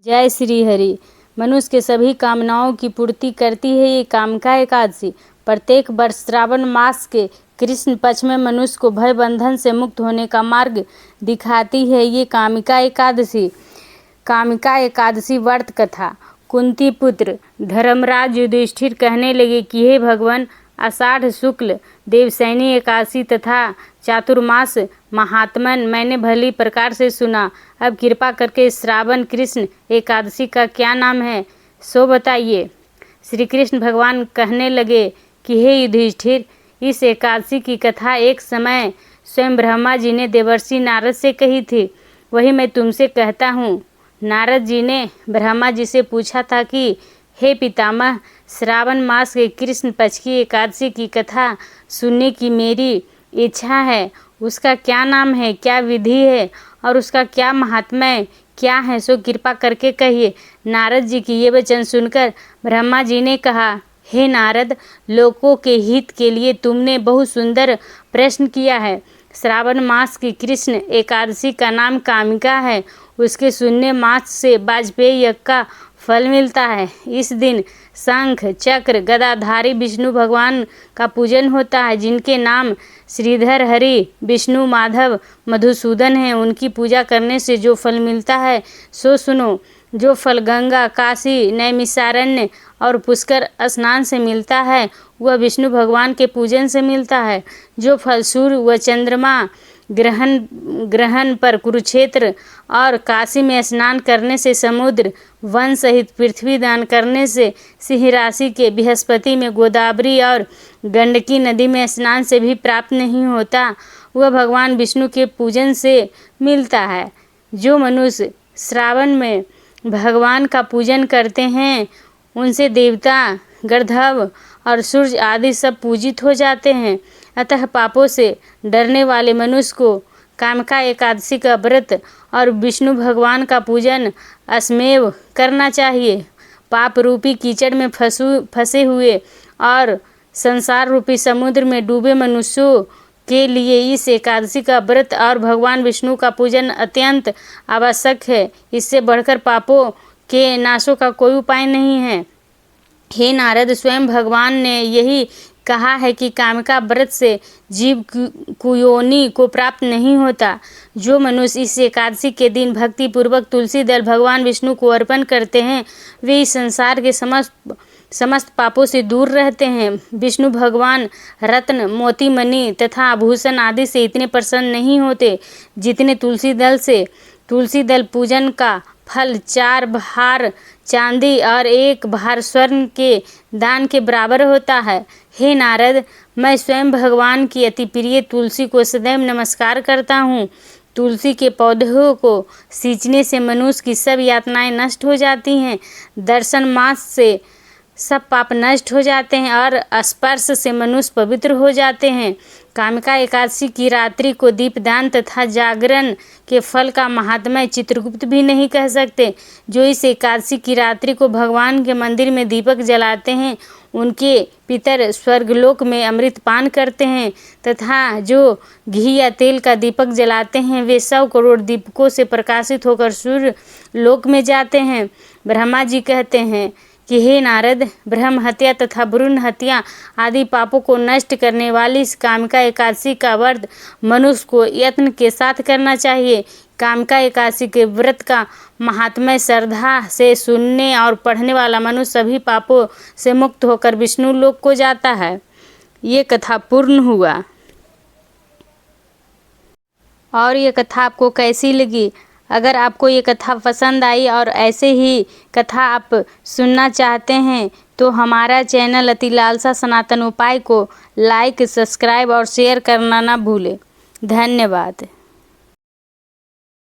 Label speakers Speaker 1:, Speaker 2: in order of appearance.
Speaker 1: जय श्री हरि। मनुष्य के सभी कामनाओं की पूर्ति करती है ये कामिका एकादशी। प्रत्येक वर्ष श्रावण मास के कृष्ण पक्ष में मनुष्य को भय बंधन से मुक्त होने का मार्ग दिखाती है ये कामिका एकादशी। कामिका एकादशी व्रत कथा। कुंती पुत्र धर्मराज युधिष्ठिर कहने लगे कि हे भगवान, आषाढ़ शुक्ल देवशयनी एकादशी तथा चातुर्मास महात्मन मैंने भली प्रकार से सुना। अब कृपा करके श्रावण कृष्ण एकादशी का क्या नाम है सो बताइए। श्री कृष्ण भगवान कहने लगे कि हे युधिष्ठिर, इस एकादशी की कथा एक समय स्वयं ब्रह्मा जी ने देवर्षि नारद से कही थी, वही मैं तुमसे कहता हूँ। नारद जी ने ब्रह्मा जी से पूछा था कि हे पितामह, श्रावण मास के कृष्ण पक्ष की एकादशी की कथा सुनने की मेरी इच्छा है। उसका क्या नाम है, क्या विधि है और उसका क्या महात्म्य क्या है सो कृपा करके कहिए। नारद जी की ये वचन सुनकर ब्रह्मा जी ने कहा, हे नारद, लोगों के हित के लिए तुमने बहुत सुंदर प्रश्न किया है। श्रावण मास की कृष्ण एकादशी का नाम कामिका है। उसके सुनने मात्र से वाजपेयी यज्ञ का फल मिलता है। इस दिन शंख चक्र गदाधारी विष्णु भगवान का पूजन होता है, जिनके नाम श्रीधर, हरि, विष्णु, माधव, मधुसूदन हैं। उनकी पूजा करने से जो फल मिलता है सो सुनो। जो फल गंगा, काशी, नैमिषारण्य और पुष्कर स्नान से मिलता है वह विष्णु भगवान के पूजन से मिलता है। जो फल सूर्य व चंद्रमा ग्रहण पर कुरुक्षेत्र और काशी में स्नान करने से, समुद्र वन सहित पृथ्वी दान करने से, सिंह राशि के बृहस्पति में, गोदावरी और गंडकी नदी में स्नान से भी प्राप्त नहीं होता, वह भगवान विष्णु के पूजन से मिलता है। जो मनुष्य श्रावण में भगवान का पूजन करते हैं उनसे देवता, गंधर्व और सूर्य आदि सब पूजित हो जाते हैं। अतः पापों से डरने वाले मनुष्य को कामिका एकादशी का व्रत और विष्णु भगवान का पूजन अश्वमेव करना चाहिए। पाप रूपी कीचड़ में फंसे हुए और संसार रूपी समुद्र में डूबे मनुष्यों के लिए इस एकादशी का व्रत और भगवान विष्णु का पूजन अत्यंत आवश्यक है। इससे बढ़कर पापों के नाशों का कोई उपाय नहीं है। हे नारद, स्वयं भगवान ने यही कहा है कि कामिका व्रत से जीव कुयोनि को प्राप्त नहीं होता। जो मनुष्य इस एकादशी के दिन भक्ति पूर्वक तुलसी दल भगवान विष्णु को अर्पण करते हैं वे इस संसार के समस्त पापों से दूर रहते हैं। विष्णु भगवान रत्न, मोती, मणि तथा आभूषण आदि से इतने प्रसन्न नहीं होते जितने तुलसी दल पूजन का फल 4 भार चांदी और 1 भार स्वर्ण के दान के बराबर होता है। हे नारद, मैं स्वयं भगवान की अति प्रिय तुलसी को सदैव नमस्कार करता हूँ। तुलसी के पौधों को सींचने से मनुष्य की सब यातनाएं नष्ट हो जाती हैं। दर्शन मात्र से सब पाप नष्ट हो जाते हैं और स्पर्श से मनुष्य पवित्र हो जाते हैं। कामिका एकादशी की रात्रि को दीपदान तथा जागरण के फल का महात्म्य चित्रगुप्त भी नहीं कह सकते। जो इस एकादशी की रात्रि को भगवान के मंदिर में दीपक जलाते हैं उनके पितर स्वर्गलोक में अमृत पान करते हैं तथा जो घी या तेल का दीपक जलाते हैं वे 100 करोड़ दीपकों से प्रकाशित होकर सूर्य लोक में जाते हैं। ब्रह्मा जी कहते हैं कि हे नारद, ब्रह्म हत्या तथा भ्रूण हत्या आदि पापों को नष्ट करने वाली इस कामिका एकादशी का व्रत मनुष्य को यत्न के साथ करना चाहिए। कामिका एकादशी के व्रत का महात्म्य श्रद्धा से सुनने और पढ़ने वाला मनुष्य सभी पापों से मुक्त होकर विष्णु लोक को जाता है। ये कथा पूर्ण हुआ। और ये कथा आपको कैसी लगी? अगर आपको ये कथा पसंद आई और ऐसे ही कथा आप सुनना चाहते हैं तो हमारा चैनल अति लालसा सनातन उपाय को लाइक, सब्सक्राइब और शेयर करना ना भूलें। धन्यवाद।